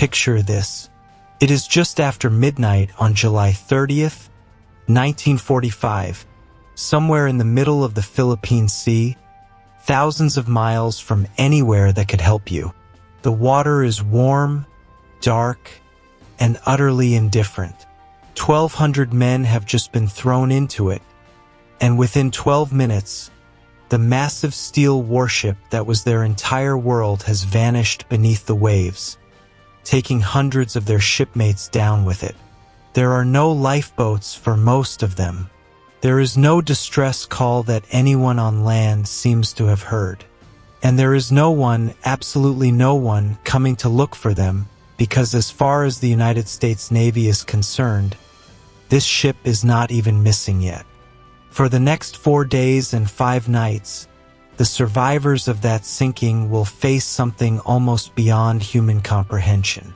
picture this. It is just after midnight on July 30th, 1945, somewhere in the middle of the Philippine Sea, thousands of miles from anywhere that could help you. The water is warm, dark, and utterly indifferent. 1,200 men have just been thrown into it, and within 12 minutes, the massive steel warship that was their entire world has vanished beneath the waves, taking hundreds of their shipmates down with it. There are no lifeboats for most of them. There is no distress call that anyone on land seems to have heard. And there is no one, absolutely no one, coming to look for them, because as far as the United States Navy is concerned, this ship is not even missing yet. For the next 4 days and 5 nights, the survivors of that sinking will face something almost beyond human comprehension.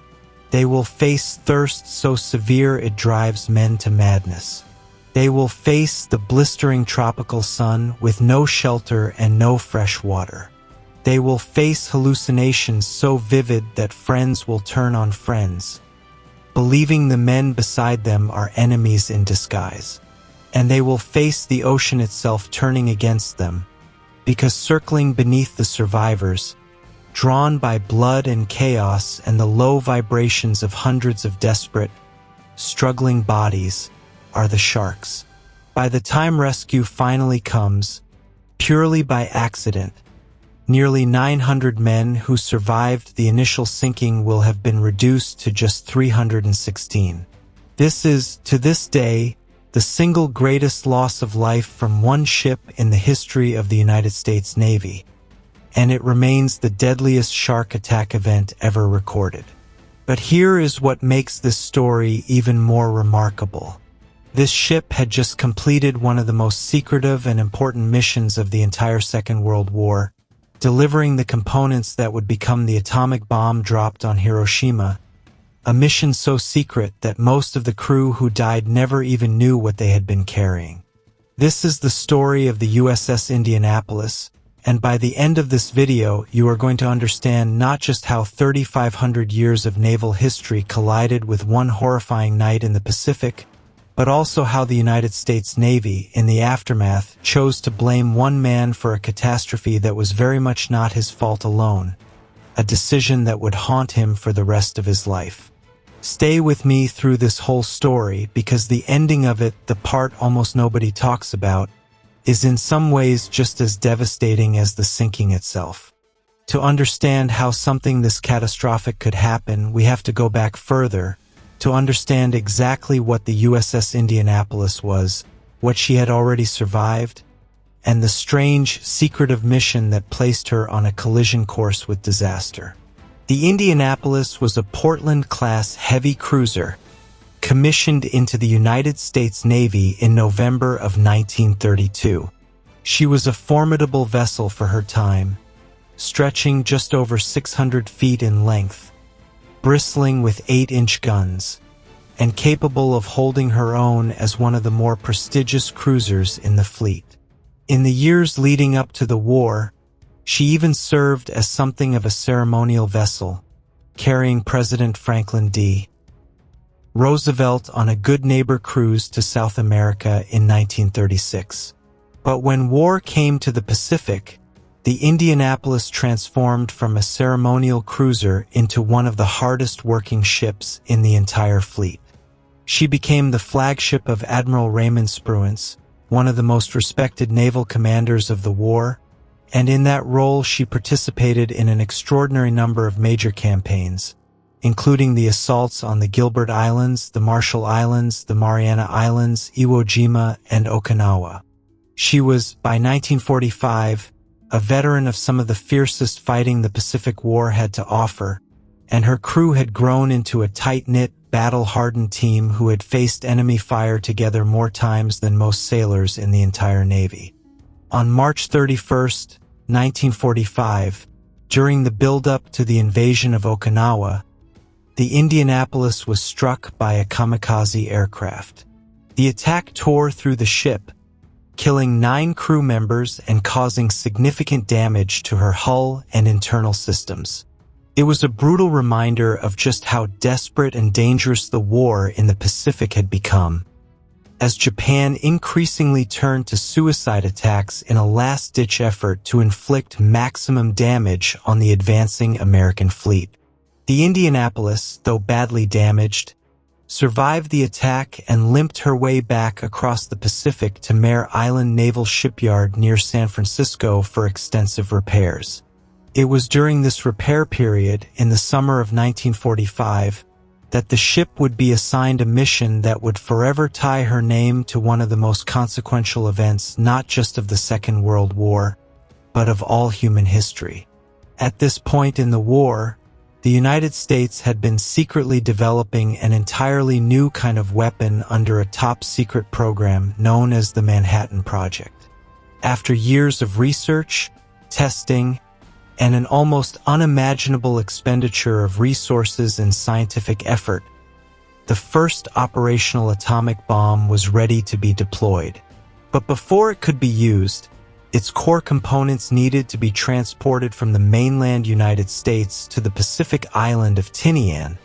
They will face thirst so severe it drives men to madness. They will face the blistering tropical sun with no shelter and no fresh water. They will face hallucinations so vivid that friends will turn on friends, believing the men beside them are enemies in disguise. And they will face the ocean itself turning against them, because circling beneath the survivors, drawn by blood and chaos and the low vibrations of hundreds of desperate, struggling bodies, are the sharks. By the time rescue finally comes, purely by accident, nearly 900 men who survived the initial sinking will have been reduced to just 316. This is, to this day, the single greatest loss of life from one ship in the history of the United States Navy, and it remains the deadliest shark attack event ever recorded. But here is what makes this story even more remarkable. This ship had just completed one of the most secretive and important missions of the entire Second World War, delivering the components that would become the atomic bomb dropped on Hiroshima, a mission so secret that most of the crew who died never even knew what they had been carrying. This is the story of the USS Indianapolis, and by the end of this video, you are going to understand not just how 3,500 years of naval history collided with one horrifying night in the Pacific, but also how the United States Navy, in the aftermath, chose to blame one man for a catastrophe that was very much not his fault alone, a decision that would haunt him for the rest of his life. Stay with me through this whole story because the ending of it, the part almost nobody talks about, is in some ways just as devastating as the sinking itself. To understand how something this catastrophic could happen, we have to go back further to understand exactly what the USS Indianapolis was, what she had already survived, and the strange, secretive mission that placed her on a collision course with disaster. The Indianapolis was a Portland-class heavy cruiser commissioned into the United States Navy in November of 1932. She was a formidable vessel for her time, stretching just over 600 feet in length, bristling with 8-inch guns, and capable of holding her own as one of the more prestigious cruisers in the fleet. In the years leading up to the war, she even served as something of a ceremonial vessel, carrying President Franklin D. Roosevelt on a Good Neighbor cruise to South America in 1936. But when war came to the Pacific, the Indianapolis transformed from a ceremonial cruiser into one of the hardest working ships in the entire fleet. She became the flagship of Admiral Raymond Spruance, one of the most respected naval commanders of the war, and in that role she participated in an extraordinary number of major campaigns, including the assaults on the Gilbert Islands, the Marshall Islands, the Mariana Islands, Iwo Jima, and Okinawa. She was, by 1945, a veteran of some of the fiercest fighting the Pacific War had to offer, and her crew had grown into a tight-knit, battle-hardened team who had faced enemy fire together more times than most sailors in the entire Navy. On March 31, 1945, during the build-up to the invasion of Okinawa, the Indianapolis was struck by a kamikaze aircraft. The attack tore through the ship, killing 9 crew members and causing significant damage to her hull and internal systems. It was a brutal reminder of just how desperate and dangerous the war in the Pacific had become, as Japan increasingly turned to suicide attacks in a last-ditch effort to inflict maximum damage on the advancing American fleet. The Indianapolis, though badly damaged, survived the attack and limped her way back across the Pacific to Mare Island Naval Shipyard near San Francisco for extensive repairs. It was during this repair period, in the summer of 1945, that the ship would be assigned a mission that would forever tie her name to one of the most consequential events not just of the Second World War, but of all human history. At this point in the war, the United States had been secretly developing an entirely new kind of weapon under a top-secret program known as the Manhattan Project. After years of research, testing, and an almost unimaginable expenditure of resources and scientific effort, the first operational atomic bomb was ready to be deployed. But before it could be used, its core components needed to be transported from the mainland United States to the Pacific island of Tinian,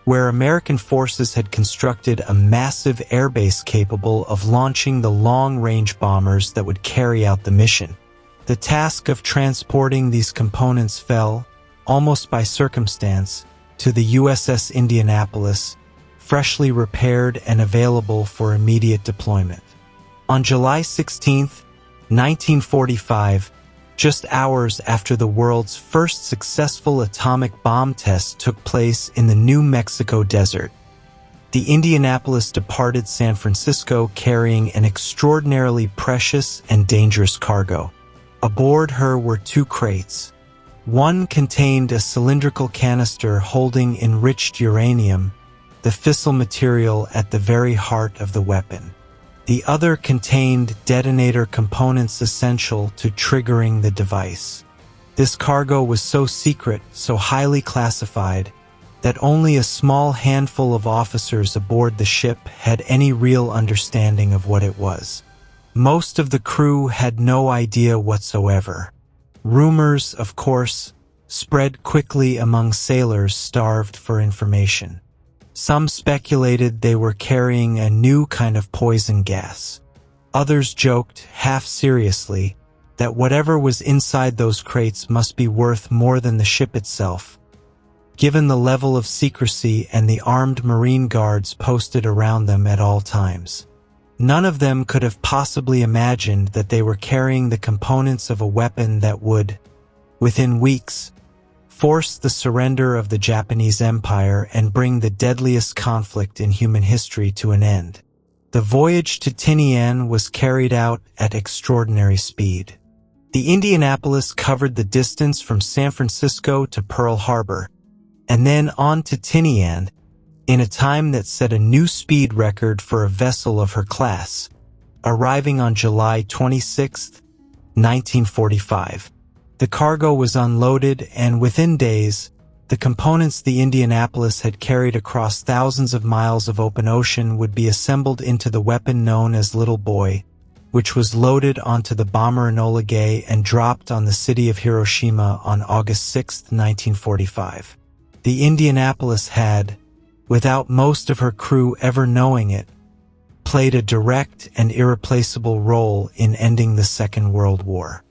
where American forces had constructed a massive airbase capable of launching the long-range bombers that would carry out the mission. The task of transporting these components fell, almost by circumstance, to the USS Indianapolis, freshly repaired and available for immediate deployment. On July 16, 1945, just hours after the world's first successful atomic bomb test took place in the New Mexico desert, the Indianapolis departed San Francisco carrying an extraordinarily precious and dangerous cargo. Aboard her were 2 crates. One contained a cylindrical canister holding enriched uranium, the fissile material at the very heart of the weapon. The other contained detonator components essential to triggering the device. This cargo was so secret, so highly classified, that only a small handful of officers aboard the ship had any real understanding of what it was. Most of the crew had no idea whatsoever. Rumors, of course, spread quickly among sailors starved for information. Some speculated they were carrying a new kind of poison gas. Others joked, half seriously, that whatever was inside those crates must be worth more than the ship itself, given the level of secrecy and the armed Marine guards posted around them at all times. None of them could have possibly imagined that they were carrying the components of a weapon that would, within weeks, force the surrender of the Japanese Empire and bring the deadliest conflict in human history to an end. The voyage to Tinian was carried out at extraordinary speed. The Indianapolis covered the distance from San Francisco to Pearl Harbor, and then on to Tinian, in a time that set a new speed record for a vessel of her class, arriving on July 26, 1945. The cargo was unloaded, and within days, the components the Indianapolis had carried across thousands of miles of open ocean would be assembled into the weapon known as Little Boy, which was loaded onto the bomber Enola Gay and dropped on the city of Hiroshima on August 6, 1945. The Indianapolis had, without most of her crew ever knowing it, played a direct and irreplaceable role in ending the Second World War.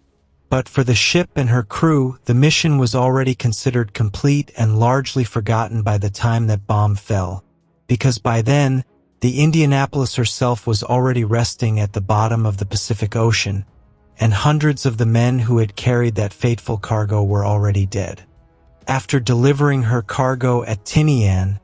But for the ship and her crew, the mission was already considered complete and largely forgotten by the time that bomb fell, because by then, the Indianapolis herself was already resting at the bottom of the Pacific Ocean, and hundreds of the men who had carried that fateful cargo were already dead. After delivering her cargo at Tinian,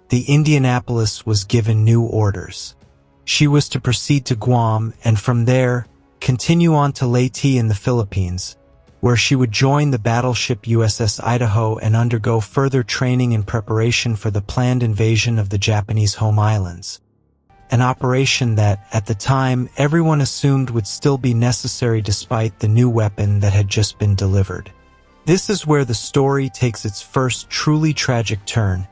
the Indianapolis was given new orders. She was to proceed to Guam and from there, continue on to Leyte in the Philippines, where she would join the battleship USS Idaho and undergo further training in preparation for the planned invasion of the Japanese home islands. An operation that, at the time, everyone assumed would still be necessary despite the new weapon that had just been delivered. This is where the story takes its first truly tragic turn,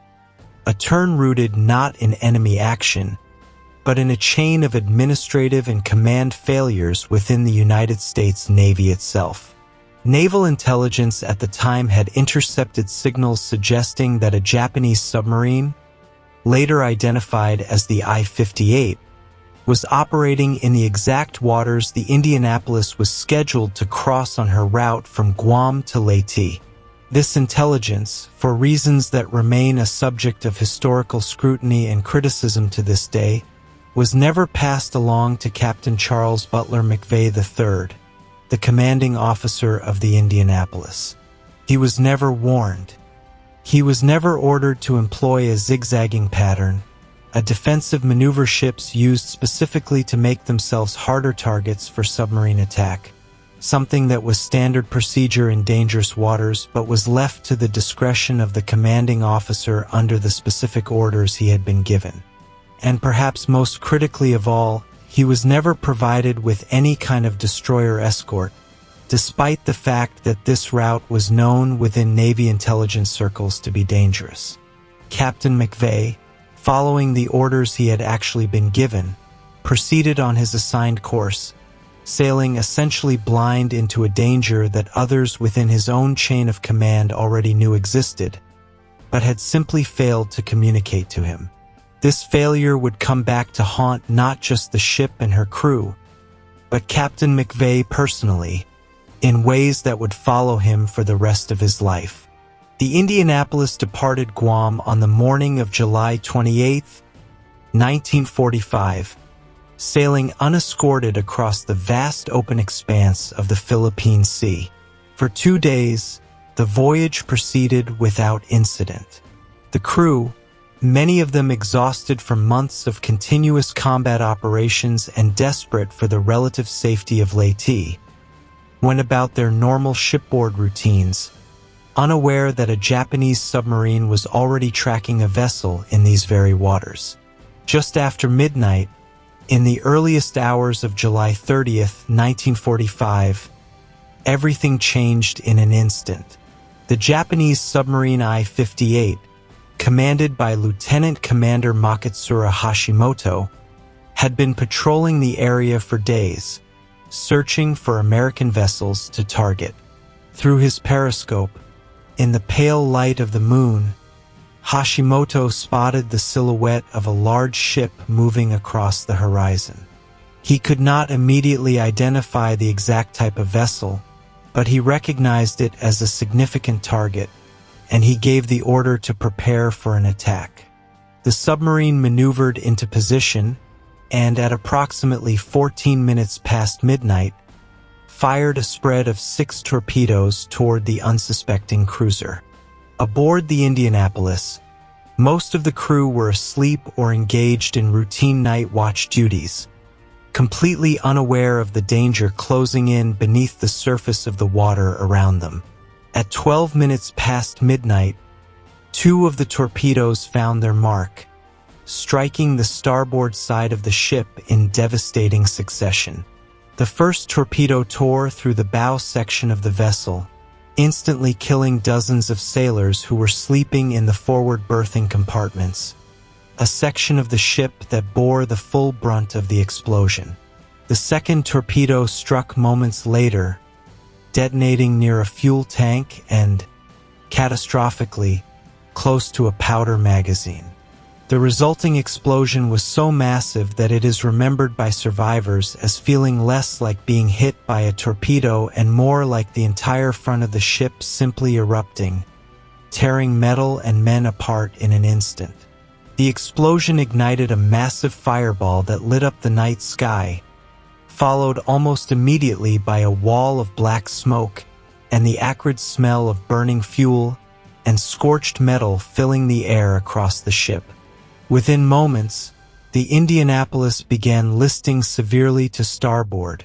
a turn rooted not in enemy action, but in a chain of administrative and command failures within the United States Navy itself. Naval intelligence at the time had intercepted signals suggesting that a Japanese submarine, later identified as the I-58, was operating in the exact waters the Indianapolis was scheduled to cross on her route from Guam to Leyte. This intelligence, for reasons that remain a subject of historical scrutiny and criticism to this day, was never passed along to Captain Charles Butler McVeigh III, the commanding officer of the Indianapolis. He was never warned. He was never ordered to employ a zigzagging pattern, a defensive maneuver ships used specifically to make themselves harder targets for submarine attack, something that was standard procedure in dangerous waters but was left to the discretion of the commanding officer under the specific orders he had been given. And perhaps most critically of all, he was never provided with any kind of destroyer escort, despite the fact that this route was known within Navy intelligence circles to be dangerous. Captain McVeigh, following the orders he had actually been given, proceeded on his assigned course, sailing essentially blind into a danger that others within his own chain of command already knew existed, but had simply failed to communicate to him. This failure would come back to haunt not just the ship and her crew, but Captain McVeigh personally, in ways that would follow him for the rest of his life. The Indianapolis departed Guam on the morning of July 28, 1945, sailing unescorted across the vast open expanse of the Philippine Sea. For 2 days, the voyage proceeded without incident. The crew, many of them exhausted from months of continuous combat operations and desperate for the relative safety of Leyte, went about their normal shipboard routines, unaware that a Japanese submarine was already tracking a vessel in these very waters. Just after midnight, in the earliest hours of July 30th, 1945, everything changed in an instant. The Japanese submarine I-58, commanded by Lieutenant Commander Makitsura Hashimoto, had been patrolling the area for days, searching for American vessels to target. Through his periscope, in the pale light of the moon, Hashimoto spotted the silhouette of a large ship moving across the horizon. He could not immediately identify the exact type of vessel, but he recognized it as a significant target, and he gave the order to prepare for an attack. The submarine maneuvered into position, and at approximately 14 minutes past midnight, fired a spread of 6 torpedoes toward the unsuspecting cruiser. Aboard the Indianapolis, most of the crew were asleep or engaged in routine night watch duties, completely unaware of the danger closing in beneath the surface of the water around them. At 12 minutes past midnight, 2 of the torpedoes found their mark, striking the starboard side of the ship in devastating succession. The first torpedo tore through the bow section of the vessel, instantly killing dozens of sailors who were sleeping in the forward berthing compartments, a section of the ship that bore the full brunt of the explosion. The second torpedo struck moments later, detonating near a fuel tank and, catastrophically, close to a powder magazine. The resulting explosion was so massive that it is remembered by survivors as feeling less like being hit by a torpedo and more like the entire front of the ship simply erupting, tearing metal and men apart in an instant. The explosion ignited a massive fireball that lit up the night sky, followed almost immediately by a wall of black smoke and the acrid smell of burning fuel and scorched metal filling the air across the ship. Within moments, the Indianapolis began listing severely to starboard,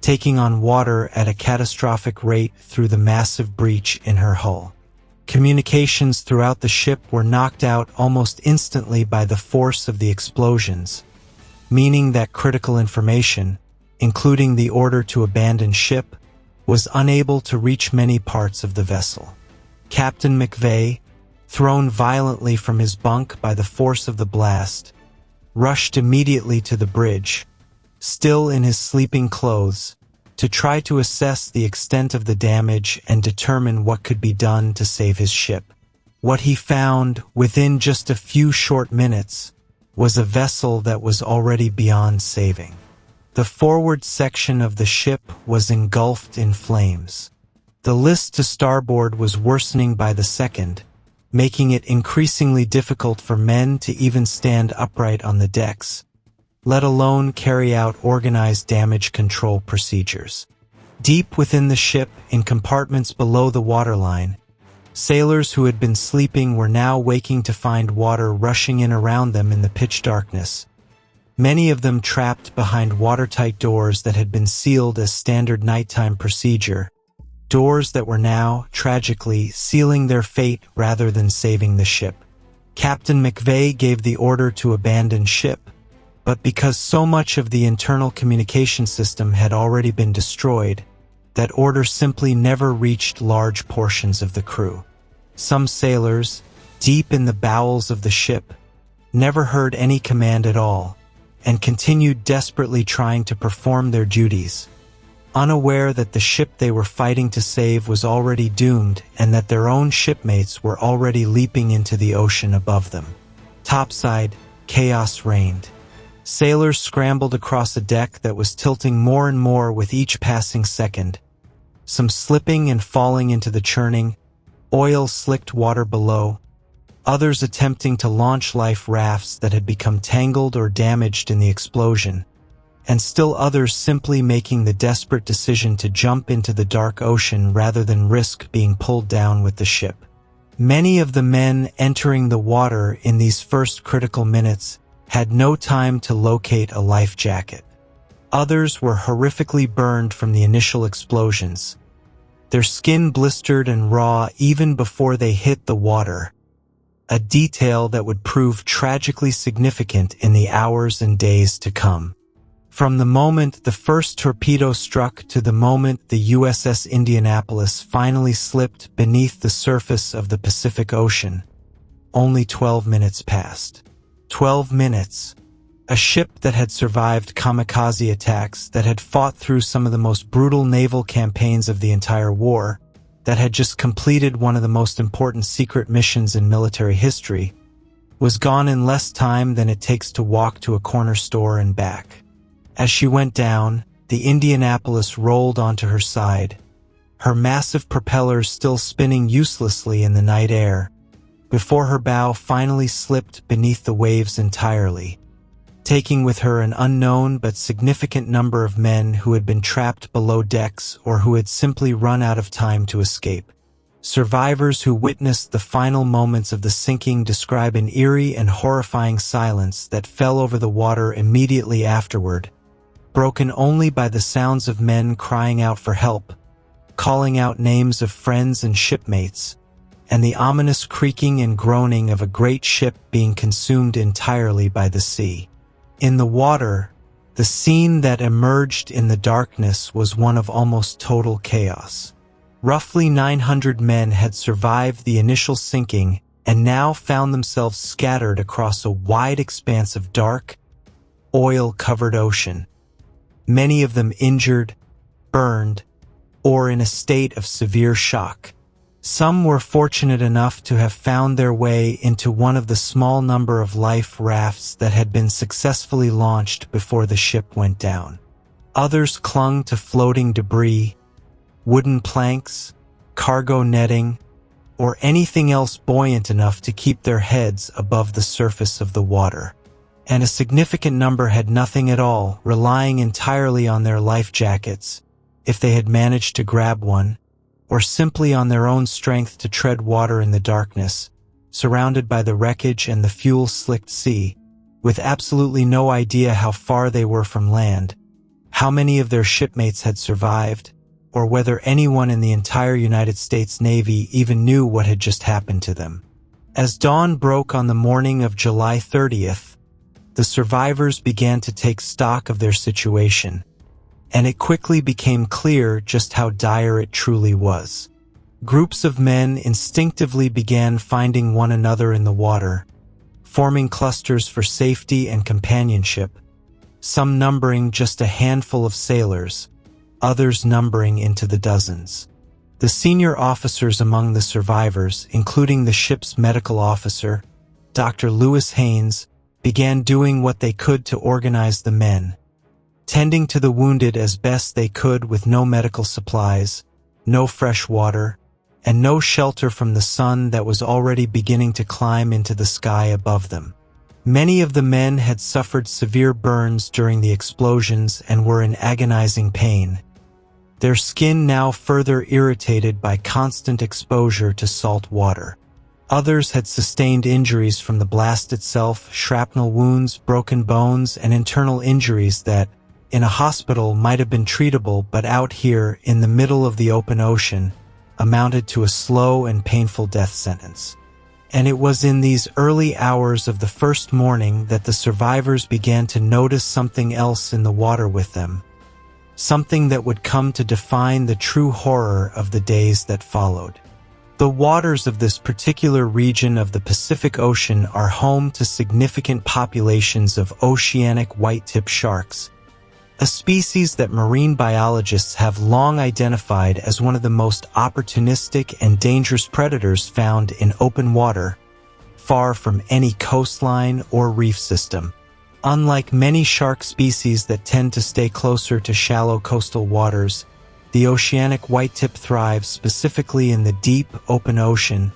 taking on water at a catastrophic rate through the massive breach in her hull. Communications throughout the ship were knocked out almost instantly by the force of the explosions, meaning that critical information, including the order to abandon ship, was unable to reach many parts of the vessel. Captain McVeigh, thrown violently from his bunk by the force of the blast, rushed immediately to the bridge, still in his sleeping clothes, to try to assess the extent of the damage and determine what could be done to save his ship. What he found, within just a few short minutes, was a vessel that was already beyond saving. The forward section of the ship was engulfed in flames. The list to starboard was worsening by the second, making it increasingly difficult for men to even stand upright on the decks, let alone carry out organized damage control procedures. Deep within the ship, in compartments below the waterline, sailors who had been sleeping were now waking to find water rushing in around them in the pitch darkness, many of them trapped behind watertight doors that had been sealed as standard nighttime procedure, doors that were now, tragically, sealing their fate rather than saving the ship. Captain McVeigh gave the order to abandon ship, but because so much of the internal communication system had already been destroyed, that order simply never reached large portions of the crew. Some sailors, deep in the bowels of the ship, never heard any command at all, and continued desperately trying to perform their duties, unaware that the ship they were fighting to save was already doomed and that their own shipmates were already leaping into the ocean above them. Topside, chaos reigned. Sailors scrambled across a deck that was tilting more and more with each passing second, some slipping and falling into the churning, oil-slicked water below, others attempting to launch life rafts that had become tangled or damaged in the explosion, and still others simply making the desperate decision to jump into the dark ocean rather than risk being pulled down with the ship. Many of the men entering the water in these first critical minutes had no time to locate a life jacket. Others were horrifically burned from the initial explosions, their skin blistered and raw even before they hit the water, a detail that would prove tragically significant in the hours and days to come. From the moment the first torpedo struck to the moment the USS Indianapolis finally slipped beneath the surface of the Pacific Ocean, only 12 minutes passed. 12 minutes. A ship that had survived kamikaze attacks, that had fought through some of the most brutal naval campaigns of the entire war, that had just completed one of the most important secret missions in military history, was gone in less time than it takes to walk to a corner store and back. As she went down, the Indianapolis rolled onto her side, her massive propellers still spinning uselessly in the night air, before her bow finally slipped beneath the waves entirely, taking with her an unknown but significant number of men who had been trapped below decks or who had simply run out of time to escape. Survivors who witnessed the final moments of the sinking describe an eerie and horrifying silence that fell over the water immediately afterward, broken only by the sounds of men crying out for help, calling out names of friends and shipmates, and the ominous creaking and groaning of a great ship being consumed entirely by the sea. In the water, the scene that emerged in the darkness was one of almost total chaos. Roughly 900 men had survived the initial sinking and now found themselves scattered across a wide expanse of dark, oil-covered ocean, many of them injured, burned, or in a state of severe shock. Some were fortunate enough to have found their way into one of the small number of life rafts that had been successfully launched before the ship went down. Others clung to floating debris, wooden planks, cargo netting, or anything else buoyant enough to keep their heads above the surface of the water. And a significant number had nothing at all, relying entirely on their life jackets, if they had managed to grab one, or simply on their own strength to tread water in the darkness, surrounded by the wreckage and the fuel-slicked sea, with absolutely no idea how far they were from land, how many of their shipmates had survived, or whether anyone in the entire United States Navy even knew what had just happened to them. As dawn broke on the morning of July 30th, the survivors began to take stock of their situation, and it quickly became clear just how dire it truly was. Groups of men instinctively began finding one another in the water, forming clusters for safety and companionship, some numbering just a handful of sailors, others numbering into the dozens. The senior officers among the survivors, including the ship's medical officer, Dr. Lewis Haynes, began doing what they could to organize the men, tending to the wounded as best they could with no medical supplies, no fresh water, and no shelter from the sun that was already beginning to climb into the sky above them. Many of the men had suffered severe burns during the explosions and were in agonizing pain, their skin now further irritated by constant exposure to salt water. Others had sustained injuries from the blast itself, shrapnel wounds, broken bones, and internal injuries that, in a hospital, might have been treatable, but out here, in the middle of the open ocean, amounted to a slow and painful death sentence. And it was in these early hours of the first morning that the survivors began to notice something else in the water with them, something that would come to define the true horror of the days that followed. The waters of this particular region of the Pacific Ocean are home to significant populations of oceanic white-tip sharks, a species that marine biologists have long identified as one of the most opportunistic and dangerous predators found in open water, far from any coastline or reef system. Unlike many shark species that tend to stay closer to shallow coastal waters, the oceanic whitetip thrives specifically in the deep, open ocean,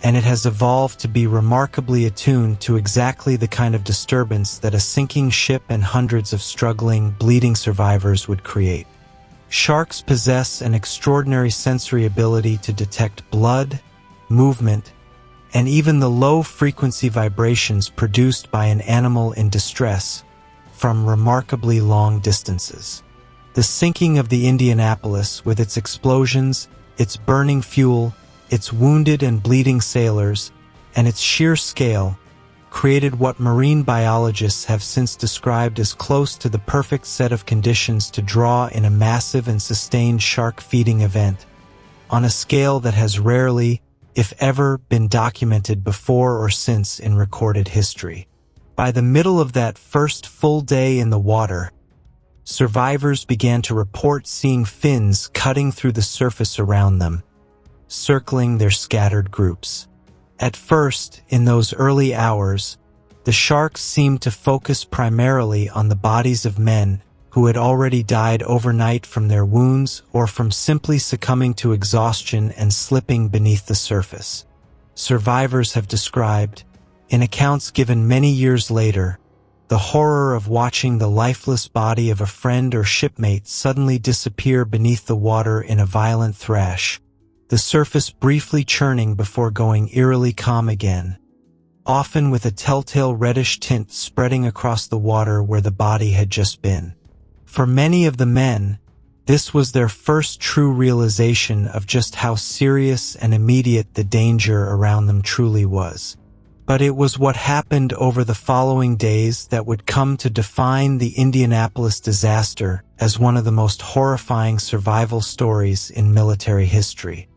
and it has evolved to be remarkably attuned to exactly the kind of disturbance that a sinking ship and hundreds of struggling, bleeding survivors would create. Sharks possess an extraordinary sensory ability to detect blood, movement, and even the low-frequency vibrations produced by an animal in distress from remarkably long distances. The sinking of the Indianapolis, with its explosions, its burning fuel, its wounded and bleeding sailors, and its sheer scale, created what marine biologists have since described as close to the perfect set of conditions to draw in a massive and sustained shark-feeding event, on a scale that has rarely, if ever, been documented before or since in recorded history. By the middle of that first full day in the water, survivors began to report seeing fins cutting through the surface around them, circling their scattered groups. At first, in those early hours, the sharks seemed to focus primarily on the bodies of men who had already died overnight from their wounds or from simply succumbing to exhaustion and slipping beneath the surface. Survivors have described, in accounts given many years later, the horror of watching the lifeless body of a friend or shipmate suddenly disappear beneath the water in a violent thrash, the surface briefly churning before going eerily calm again, often with a telltale reddish tint spreading across the water where the body had just been. For many of the men, this was their first true realization of just how serious and immediate the danger around them truly was. But it was what happened over the following days that would come to define the Indianapolis disaster as one of the most horrifying survival stories in military history.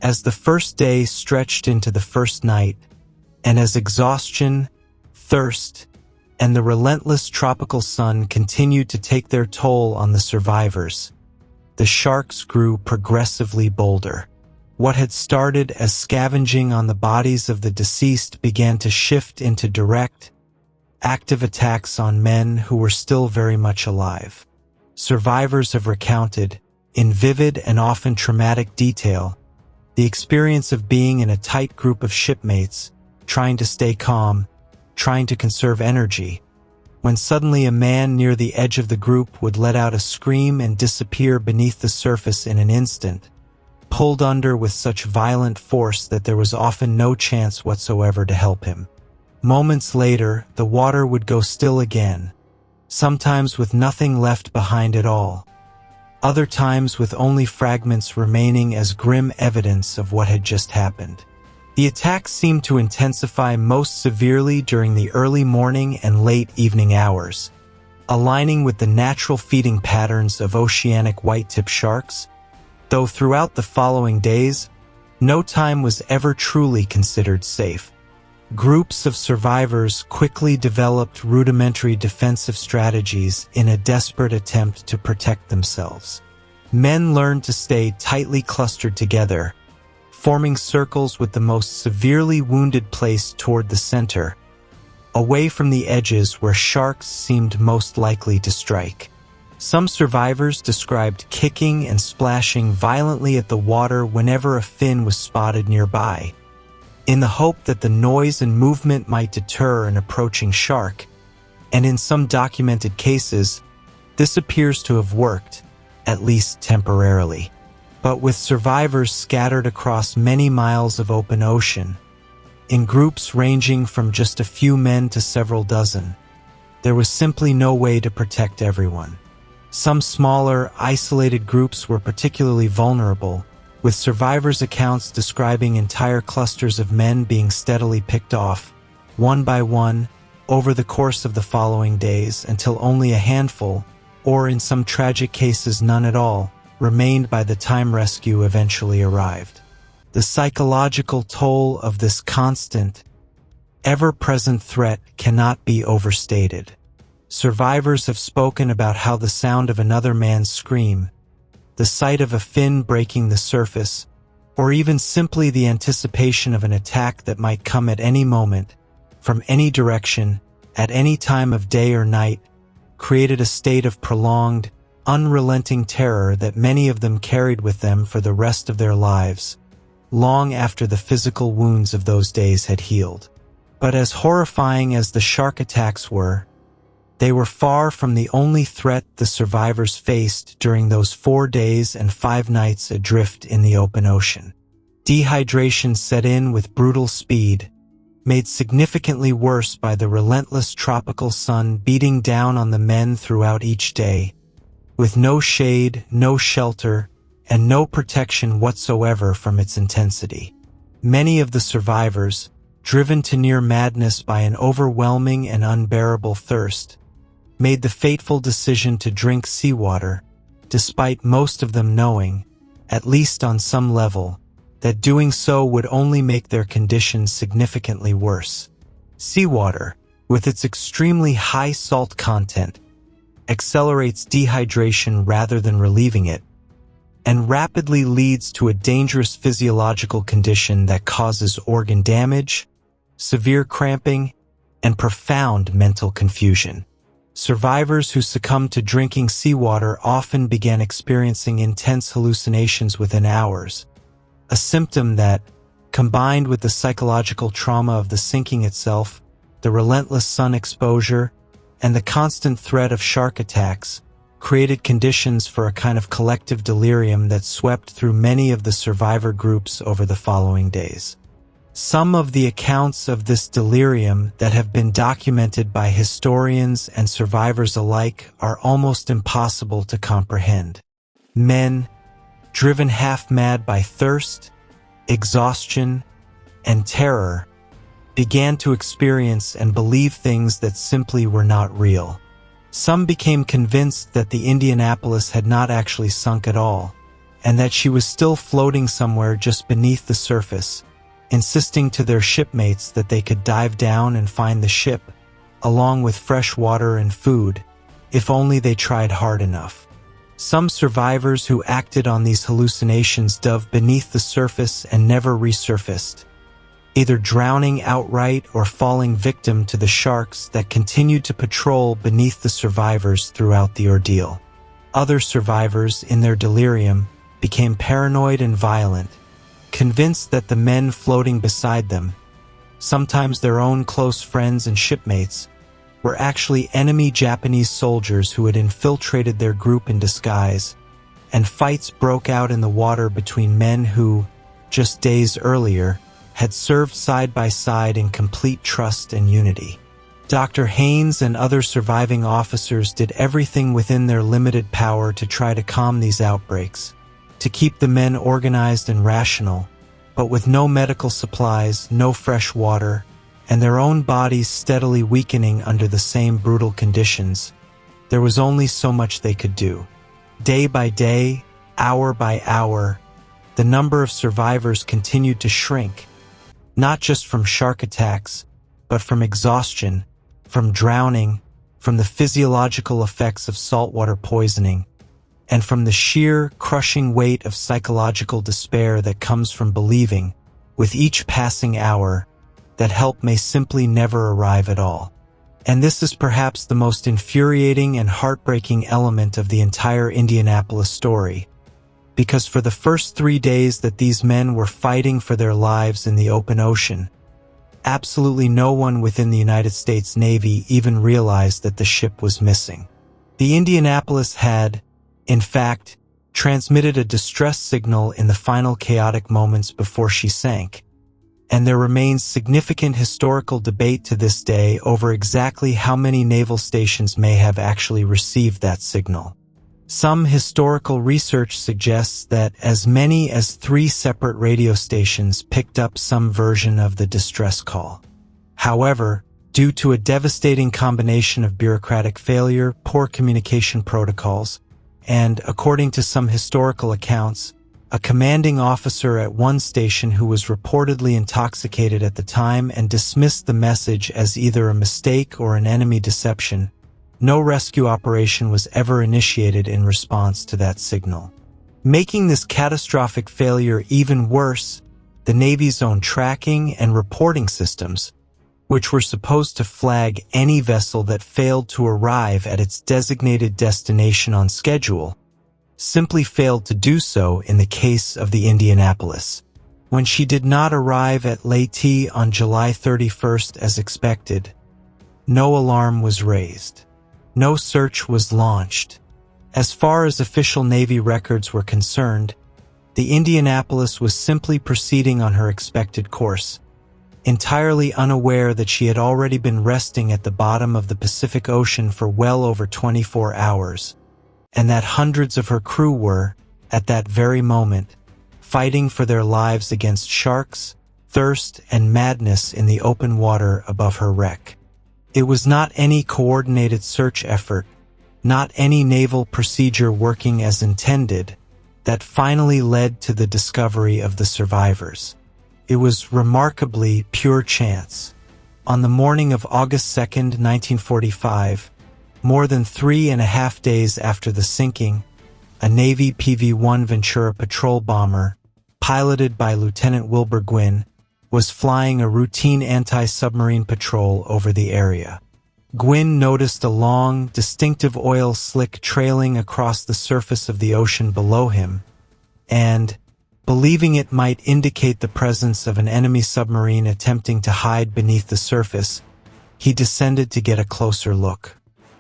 As the first day stretched into the first night, and as exhaustion, thirst, and the relentless tropical sun continued to take their toll on the survivors, the sharks grew progressively bolder. What had started as scavenging on the bodies of the deceased began to shift into direct, active attacks on men who were still very much alive. Survivors have recounted, in vivid and often traumatic detail, the experience of being in a tight group of shipmates, trying to stay calm, trying to conserve energy, when suddenly a man near the edge of the group would let out a scream and disappear beneath the surface in an instant, pulled under with such violent force that there was often no chance whatsoever to help him. Moments later, the water would go still again, sometimes with nothing left behind at all, other times with only fragments remaining as grim evidence of what had just happened. The attacks seemed to intensify most severely during the early morning and late evening hours, aligning with the natural feeding patterns of oceanic white-tip sharks, though throughout the following days, no time was ever truly considered safe. Groups of survivors quickly developed rudimentary defensive strategies in a desperate attempt to protect themselves. Men learned to stay tightly clustered together, forming circles with the most severely wounded placed toward the center, away from the edges where sharks seemed most likely to strike. Some survivors described kicking and splashing violently at the water whenever a fin was spotted nearby, in the hope that the noise and movement might deter an approaching shark, and in some documented cases, this appears to have worked, at least temporarily. But with survivors scattered across many miles of open ocean, in groups ranging from just a few men to several dozen, there was simply no way to protect everyone. Some smaller, isolated groups were particularly vulnerable, with survivors' accounts describing entire clusters of men being steadily picked off, one by one, over the course of the following days until only a handful, or in some tragic cases none at all, remained by the time rescue eventually arrived. The psychological toll of this constant, ever-present threat cannot be overstated. Survivors have spoken about how the sound of another man's scream, the sight of a fin breaking the surface, or even simply the anticipation of an attack that might come at any moment, from any direction, at any time of day or night, created a state of prolonged, unrelenting terror that many of them carried with them for the rest of their lives, long after the physical wounds of those days had healed. But as horrifying as the shark attacks were, they were far from the only threat the survivors faced during those 4 days and 5 nights adrift in the open ocean. Dehydration set in with brutal speed, made significantly worse by the relentless tropical sun beating down on the men throughout each day, with no shade, no shelter, and no protection whatsoever from its intensity. Many of the survivors, driven to near madness by an overwhelming and unbearable thirst, made the fateful decision to drink seawater, despite most of them knowing, at least on some level, that doing so would only make their conditions significantly worse. Seawater, with its extremely high salt content, accelerates dehydration rather than relieving it, and rapidly leads to a dangerous physiological condition that causes organ damage, severe cramping, and profound mental confusion. Survivors who succumbed to drinking seawater often began experiencing intense hallucinations within hours, a symptom that, combined with the psychological trauma of the sinking itself, the relentless sun exposure, and the constant threat of shark attacks, created conditions for a kind of collective delirium that swept through many of the survivor groups over the following days. Some of the accounts of this delirium that have been documented by historians and survivors alike are almost impossible to comprehend. Men, driven half-mad by thirst, exhaustion, and terror, began to experience and believe things that simply were not real. Some became convinced that the Indianapolis had not actually sunk at all, and that she was still floating somewhere just beneath the surface, insisting to their shipmates that they could dive down and find the ship, along with fresh water and food, if only they tried hard enough. Some survivors who acted on these hallucinations dove beneath the surface and never resurfaced, either drowning outright or falling victim to the sharks that continued to patrol beneath the survivors throughout the ordeal. Other survivors, in their delirium, became paranoid and violent, convinced that the men floating beside them, sometimes their own close friends and shipmates, were actually enemy Japanese soldiers who had infiltrated their group in disguise, and fights broke out in the water between men who, just days earlier, had served side by side in complete trust and unity. Dr. Haynes and other surviving officers did everything within their limited power to try to calm these outbreaks, to keep the men organized and rational, but with no medical supplies, no fresh water, and their own bodies steadily weakening under the same brutal conditions, there was only so much they could do. Day by day, hour by hour, the number of survivors continued to shrink, not just from shark attacks, but from exhaustion, from drowning, from the physiological effects of saltwater poisoning, and from the sheer, crushing weight of psychological despair that comes from believing, with each passing hour, that help may simply never arrive at all. And this is perhaps the most infuriating and heartbreaking element of the entire Indianapolis story, because for the first 3 days that these men were fighting for their lives in the open ocean, absolutely no one within the United States Navy even realized that the ship was missing. The Indianapolis had, in fact, transmitted a distress signal in the final chaotic moments before she sank, and there remains significant historical debate to this day over exactly how many naval stations may have actually received that signal. Some historical research suggests that as many as 3 separate radio stations picked up some version of the distress call. However, due to a devastating combination of bureaucratic failure, poor communication protocols, and, according to some historical accounts, a commanding officer at one station who was reportedly intoxicated at the time and dismissed the message as either a mistake or an enemy deception, no rescue operation was ever initiated in response to that signal. Making this catastrophic failure even worse, the Navy's own tracking and reporting systems, which were supposed to flag any vessel that failed to arrive at its designated destination on schedule, simply failed to do so in the case of the Indianapolis. When she did not arrive at Leyte on July 31st as expected, no alarm was raised. No search was launched. As far as official Navy records were concerned, the Indianapolis was simply proceeding on her expected course, entirely unaware that she had already been resting at the bottom of the Pacific Ocean for well over 24 hours, and that hundreds of her crew were, at that very moment, fighting for their lives against sharks, thirst, and madness in the open water above her wreck. It was not any coordinated search effort, not any naval procedure working as intended, that finally led to the discovery of the survivors. It was remarkably pure chance. On the morning of August 2nd, 1945, more than 3.5 days after the sinking, a Navy PV-1 Ventura patrol bomber, piloted by Lieutenant Wilbur Gwynn, was flying a routine anti-submarine patrol over the area. Gwynn noticed a long, distinctive oil slick trailing across the surface of the ocean below him, and, believing it might indicate the presence of an enemy submarine attempting to hide beneath the surface, he descended to get a closer look.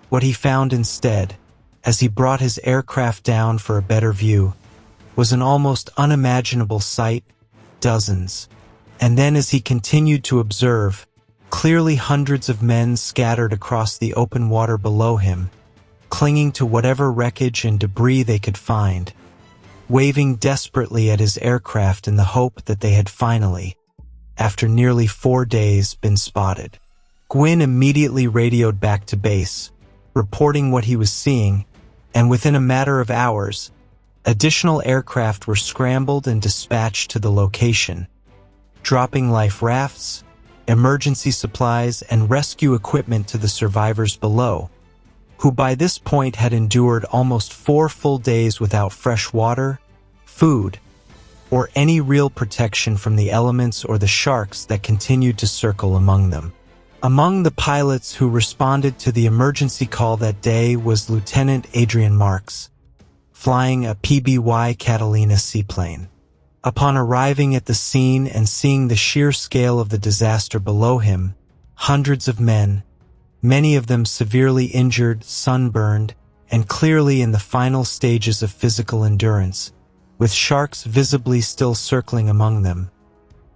What he found instead, as he brought his aircraft down for a better view, was an almost unimaginable sight: dozens. And then as he continued to observe, clearly hundreds of men scattered across the open water below him, clinging to whatever wreckage and debris they could find, waving desperately at his aircraft in the hope that they had finally, after nearly 4 days, been spotted. Gwynn immediately radioed back to base, reporting what he was seeing, and within a matter of hours, additional aircraft were scrambled and dispatched to the location, dropping life rafts, emergency supplies, and rescue equipment to the survivors below, who by this point had endured almost 4 full days without fresh water, food, or any real protection from the elements or the sharks that continued to circle among them. Among the pilots who responded to the emergency call that day was Lieutenant Adrian Marks, flying a PBY Catalina seaplane. Upon arriving at the scene and seeing the sheer scale of the disaster below him, hundreds of men, many of them severely injured, sunburned, and clearly in the final stages of physical endurance, with sharks visibly still circling among them,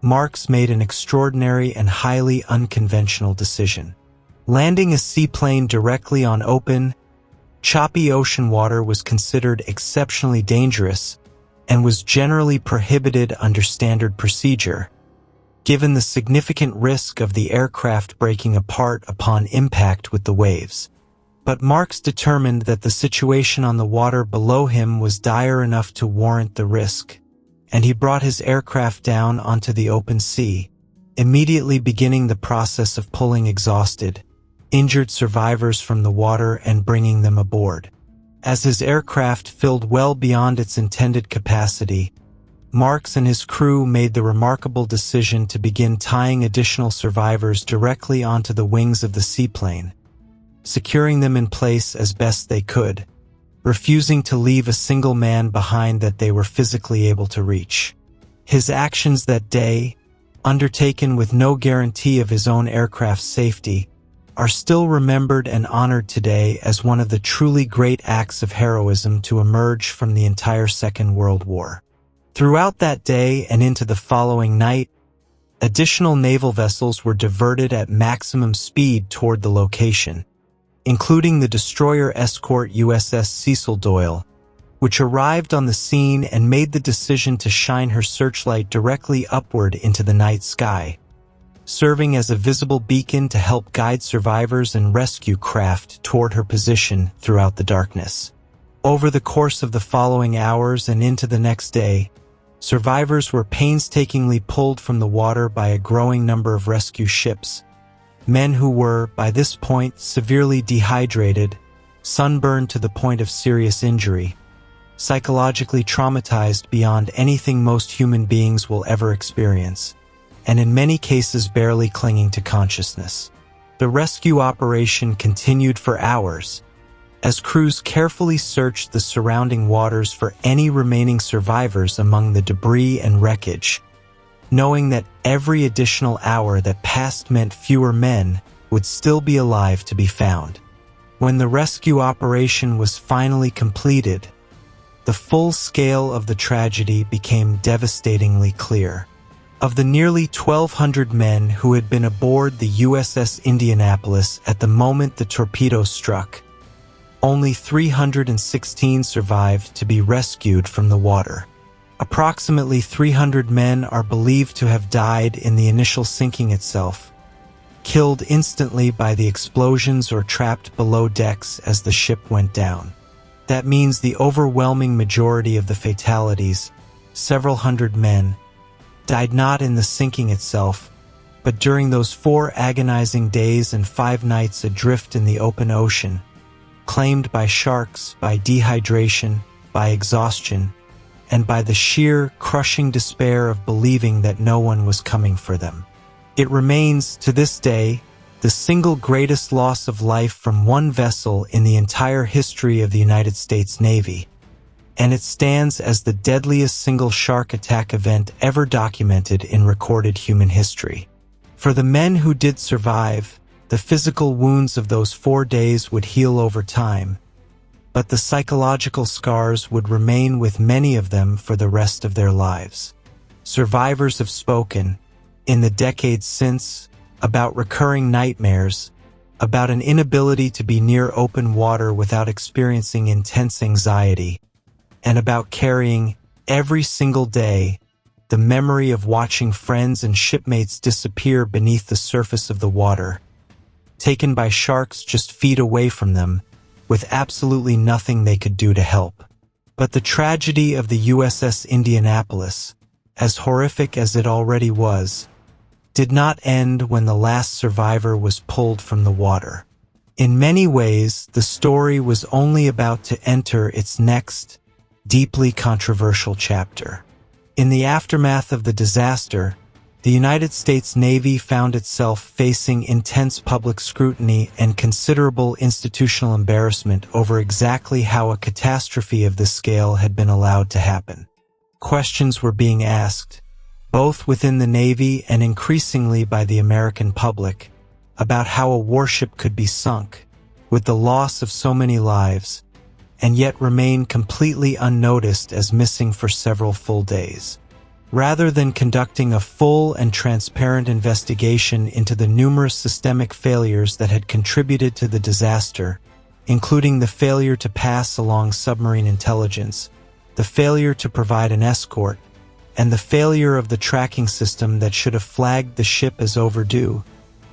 Marks made an extraordinary and highly unconventional decision. Landing a seaplane directly on open, choppy ocean water was considered exceptionally dangerous and was generally prohibited under standard procedure, given the significant risk of the aircraft breaking apart upon impact with the waves. But Marks determined that the situation on the water below him was dire enough to warrant the risk, and he brought his aircraft down onto the open sea, immediately beginning the process of pulling exhausted, injured survivors from the water and bringing them aboard. As his aircraft filled well beyond its intended capacity, Marks and his crew made the remarkable decision to begin tying additional survivors directly onto the wings of the seaplane, securing them in place as best they could, refusing to leave a single man behind that they were physically able to reach. His actions that day, undertaken with no guarantee of his own aircraft's safety, are still remembered and honored today as one of the truly great acts of heroism to emerge from the entire Second World War. Throughout that day and into the following night, additional naval vessels were diverted at maximum speed toward the location, including the destroyer escort USS Cecil Doyle, which arrived on the scene and made the decision to shine her searchlight directly upward into the night sky, serving as a visible beacon to help guide survivors and rescue craft toward her position throughout the darkness. Over the course of the following hours and into the next day, survivors were painstakingly pulled from the water by a growing number of rescue ships, men who were, by this point, severely dehydrated, sunburned to the point of serious injury, psychologically traumatized beyond anything most human beings will ever experience, and in many cases barely clinging to consciousness. The rescue operation continued for hours, as crews carefully searched the surrounding waters for any remaining survivors among the debris and wreckage, knowing that every additional hour that passed meant fewer men would still be alive to be found. When the rescue operation was finally completed, the full scale of the tragedy became devastatingly clear. Of the nearly 1,200 men who had been aboard the USS Indianapolis at the moment the torpedo struck, only 316 survived to be rescued from the water. Approximately 300 men are believed to have died in the initial sinking itself, killed instantly by the explosions or trapped below decks as the ship went down. That means the overwhelming majority of the fatalities, several hundred men, died not in the sinking itself, but during those 4 agonizing days and 5 nights adrift in the open ocean, claimed by sharks, by dehydration, by exhaustion, and by the sheer, crushing despair of believing that no one was coming for them. It remains, to this day, the single greatest loss of life from one vessel in the entire history of the United States Navy, and it stands as the deadliest single shark attack event ever documented in recorded human history. For the men who did survive, the physical wounds of those 4 days would heal over time, but the psychological scars would remain with many of them for the rest of their lives. Survivors have spoken, in the decades since, about recurring nightmares, about an inability to be near open water without experiencing intense anxiety, and about carrying, every single day, the memory of watching friends and shipmates disappear beneath the surface of the water, taken by sharks just feet away from them, with absolutely nothing they could do to help. But the tragedy of the USS Indianapolis, as horrific as it already was, did not end when the last survivor was pulled from the water. In many ways, the story was only about to enter its next, deeply controversial chapter. In the aftermath of the disaster, the United States Navy found itself facing intense public scrutiny and considerable institutional embarrassment over exactly how a catastrophe of this scale had been allowed to happen. Questions were being asked, both within the Navy and increasingly by the American public, about how a warship could be sunk, with the loss of so many lives, and yet remain completely unnoticed as missing for several full days. Rather than conducting a full and transparent investigation into the numerous systemic failures that had contributed to the disaster, including the failure to pass along submarine intelligence, the failure to provide an escort, and the failure of the tracking system that should have flagged the ship as overdue,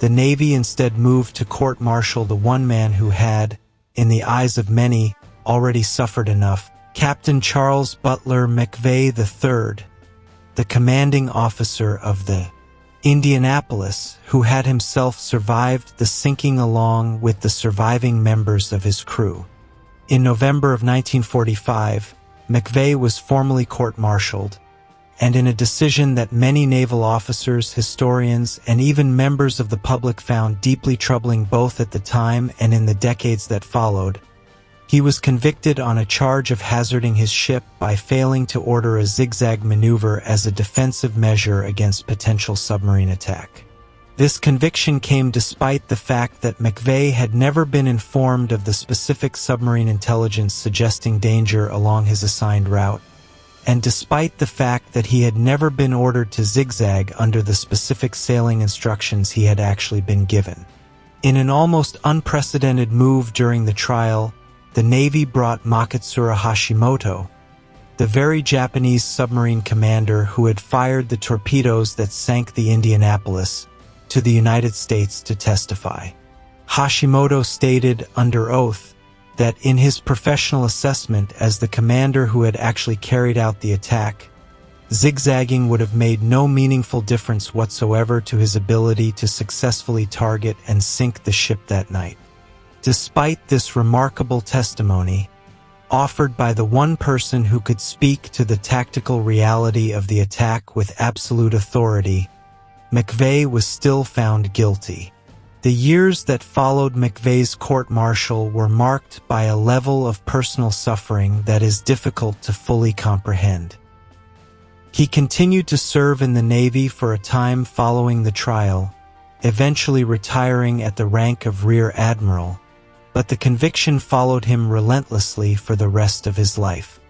the Navy instead moved to court-martial the one man who had, in the eyes of many, already suffered enough, Captain Charles Butler McVeigh III, the commanding officer of the Indianapolis, who had himself survived the sinking along with the surviving members of his crew. In November of 1945, McVeigh was formally court-martialed, and in a decision that many naval officers, historians, and even members of the public found deeply troubling both at the time and in the decades that followed, he was convicted on a charge of hazarding his ship by failing to order a zigzag maneuver as a defensive measure against potential submarine attack. This conviction came despite the fact that McVeigh had never been informed of the specific submarine intelligence suggesting danger along his assigned route, and despite the fact that he had never been ordered to zigzag under the specific sailing instructions he had actually been given. In an almost unprecedented move during the trial, the Navy brought Makitsura Hashimoto, the very Japanese submarine commander who had fired the torpedoes that sank the Indianapolis, to the United States to testify. Hashimoto stated under oath that in his professional assessment as the commander who had actually carried out the attack, zigzagging would have made no meaningful difference whatsoever to his ability to successfully target and sink the ship that night. Despite this remarkable testimony, offered by the one person who could speak to the tactical reality of the attack with absolute authority, McVeigh was still found guilty. The years that followed McVeigh's court-martial were marked by a level of personal suffering that is difficult to fully comprehend. He continued to serve in the Navy for a time following the trial, eventually retiring at the rank of Rear Admiral, but the conviction followed him relentlessly for the rest of his life.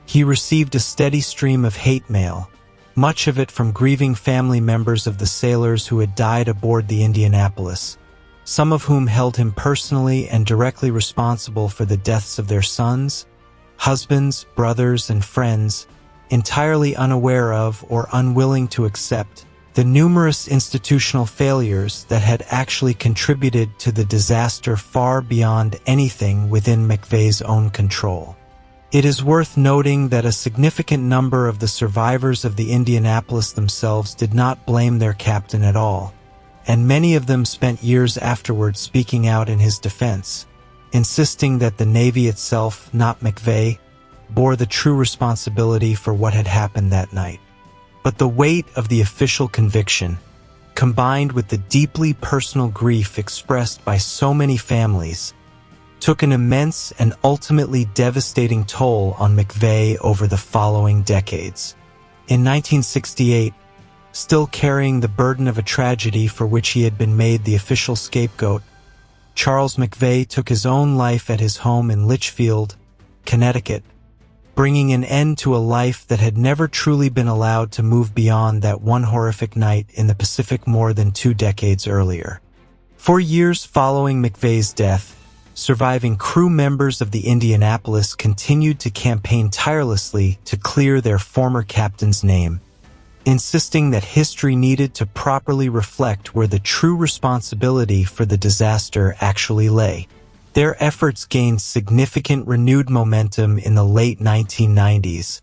He received a steady stream of hate mail, much of it from grieving family members of the sailors who had died aboard the Indianapolis, some of whom held him personally and directly responsible for the deaths of their sons, husbands, brothers, and friends, entirely unaware of or unwilling to accept the numerous institutional failures that had actually contributed to the disaster far beyond anything within McVeigh's own control. It is worth noting that a significant number of the survivors of the Indianapolis themselves did not blame their captain at all, and many of them spent years afterwards speaking out in his defense, insisting that the Navy itself, not McVeigh, bore the true responsibility for what had happened that night. But the weight of the official conviction, combined with the deeply personal grief expressed by so many families, took an immense and ultimately devastating toll on McVeigh over the following decades. In 1968, still carrying the burden of a tragedy for which he had been made the official scapegoat, Charles McVeigh took his own life at his home in Litchfield, Connecticut, bringing an end to a life that had never truly been allowed to move beyond that one horrific night in the Pacific more than 2 decades earlier. For years following McVeigh's death, surviving crew members of the Indianapolis continued to campaign tirelessly to clear their former captain's name, insisting that history needed to properly reflect where the true responsibility for the disaster actually lay. Their efforts gained significant renewed momentum in the late 1990s,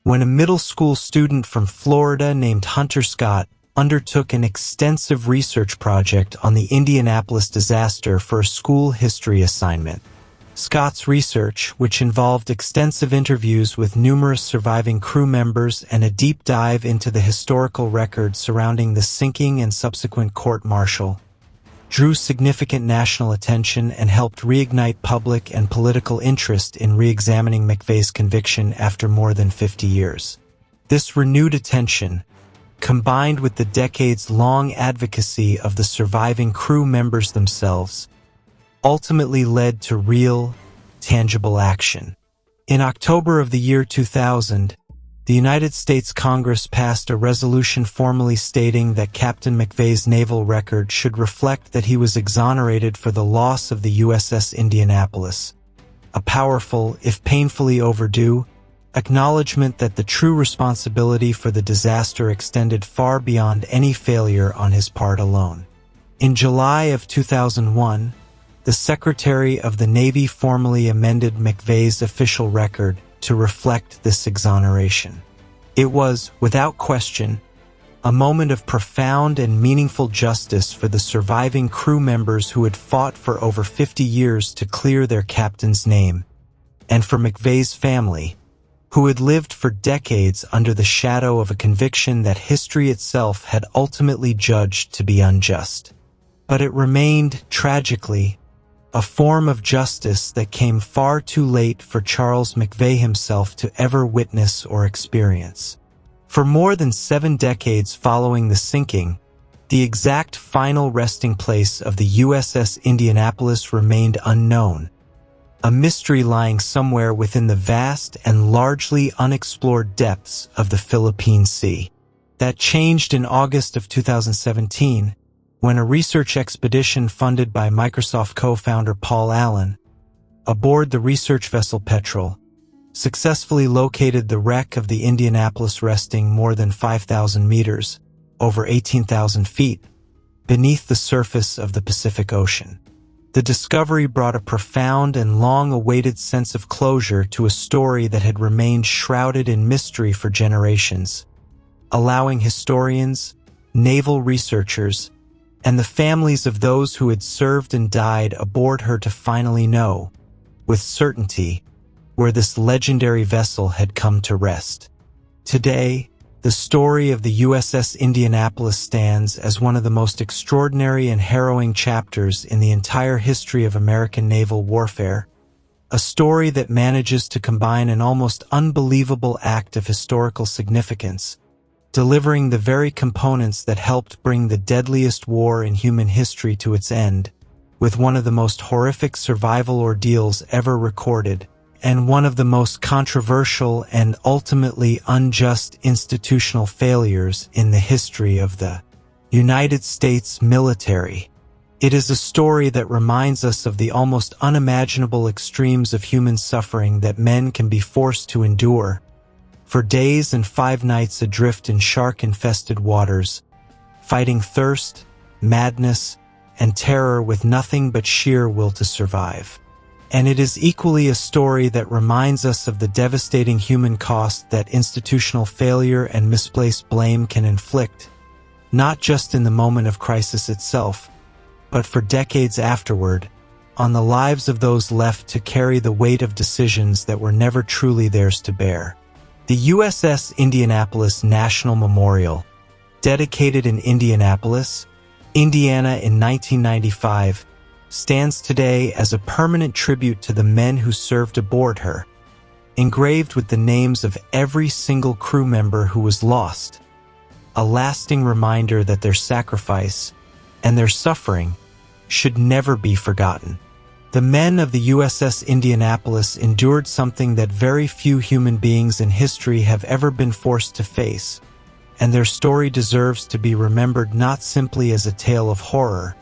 when a middle school student from Florida named Hunter Scott undertook an extensive research project on the Indianapolis disaster for a school history assignment. Scott's research, which involved extensive interviews with numerous surviving crew members and a deep dive into the historical record surrounding the sinking and subsequent court-martial, drew significant national attention and helped reignite public and political interest in re-examining McVeigh's conviction after more than 50 years. This renewed attention, combined with the decades-long advocacy of the surviving crew members themselves, ultimately led to real, tangible action. In October of the year 2000, the United States Congress passed a resolution formally stating that Captain McVeigh's naval record should reflect that he was exonerated for the loss of the USS Indianapolis, a powerful, if painfully overdue, acknowledgement that the true responsibility for the disaster extended far beyond any failure on his part alone. In July of 2001, the Secretary of the Navy formally amended McVeigh's official record to reflect this exoneration. It was, without question, a moment of profound and meaningful justice for the surviving crew members who had fought for over 50 years to clear their captain's name, and for McVeigh's family, who had lived for decades under the shadow of a conviction that history itself had ultimately judged to be unjust. But it remained, tragically, a form of justice that came far too late for Charles McVeigh himself to ever witness or experience. For more than 7 decades following the sinking, the exact final resting place of the USS Indianapolis remained unknown, a mystery lying somewhere within the vast and largely unexplored depths of the Philippine Sea. That changed in August of 2017, when a research expedition funded by Microsoft co-founder Paul Allen, aboard the research vessel Petrel, successfully located the wreck of the Indianapolis resting more than 5,000 meters, over 18,000 feet, beneath the surface of the Pacific Ocean. The discovery brought a profound and long-awaited sense of closure to a story that had remained shrouded in mystery for generations, allowing historians, naval researchers, and the families of those who had served and died aboard her to finally know, with certainty, where this legendary vessel had come to rest. Today, the story of the USS Indianapolis stands as one of the most extraordinary and harrowing chapters in the entire history of American naval warfare, a story that manages to combine an almost unbelievable act of historical significance, delivering the very components that helped bring the deadliest war in human history to its end, with one of the most horrific survival ordeals ever recorded, and one of the most controversial and ultimately unjust institutional failures in the history of the United States military. It is a story that reminds us of the almost unimaginable extremes of human suffering that men can be forced to endure, for days and 5 nights adrift in shark-infested waters, fighting thirst, madness, and terror with nothing but sheer will to survive. And it is equally a story that reminds us of the devastating human cost that institutional failure and misplaced blame can inflict, not just in the moment of crisis itself, but for decades afterward, on the lives of those left to carry the weight of decisions that were never truly theirs to bear. The USS Indianapolis National Memorial, dedicated in Indianapolis, Indiana in 1995, stands today as a permanent tribute to the men who served aboard her, engraved with the names of every single crew member who was lost, a lasting reminder that their sacrifice and their suffering should never be forgotten. The men of the USS Indianapolis endured something that very few human beings in history have ever been forced to face, and their story deserves to be remembered not simply as a tale of horror,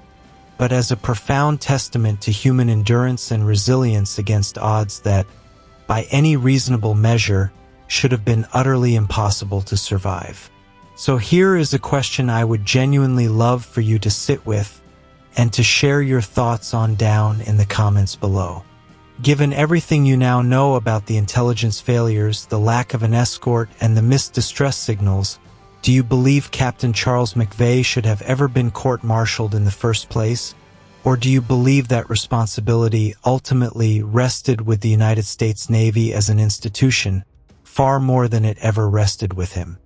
but as a profound testament to human endurance and resilience against odds that, by any reasonable measure, should have been utterly impossible to survive. So here is a question I would genuinely love for you to sit with and to share your thoughts on down in the comments below. Given everything you now know about the intelligence failures, the lack of an escort, and the missed distress signals, do you believe Captain Charles McVeigh should have ever been court-martialed in the first place? Or do you believe that responsibility ultimately rested with the United States Navy as an institution, far more than it ever rested with him?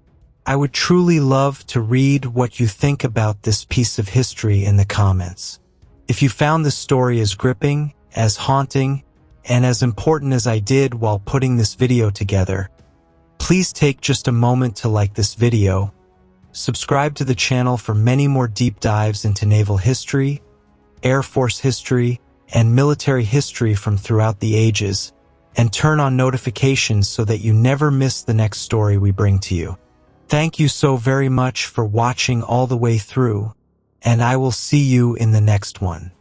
I would truly love to read what you think about this piece of history in the comments. If you found this story as gripping, as haunting, and as important as I did while putting this video together, please take just a moment to like this video, subscribe to the channel for many more deep dives into naval history, Air Force history, and military history from throughout the ages, and turn on notifications so that you never miss the next story we bring to you. Thank you so very much for watching all the way through, and I will see you in the next one.